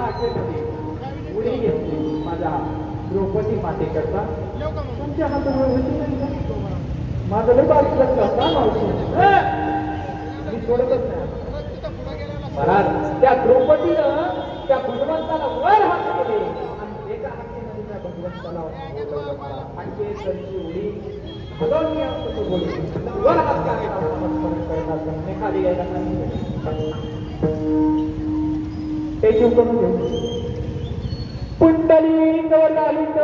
आखेमध्ये उडी घेतली माझ्या द्रौपदी मातेकरता तुमच्या हातावर होती नाही का? माझं लय बारीक लक्ष असता मावशी मी सोडतच नाही महाराज. त्या द्रौपदीनं त्या भगवंताला वर हात केले आणि एका हातीमध्ये त्या भगवंताला आणखी त्यांची उडी हलवून वर हात करतात खाली घ्यायला ते जीव करून घेऊ पुंडलिक लालित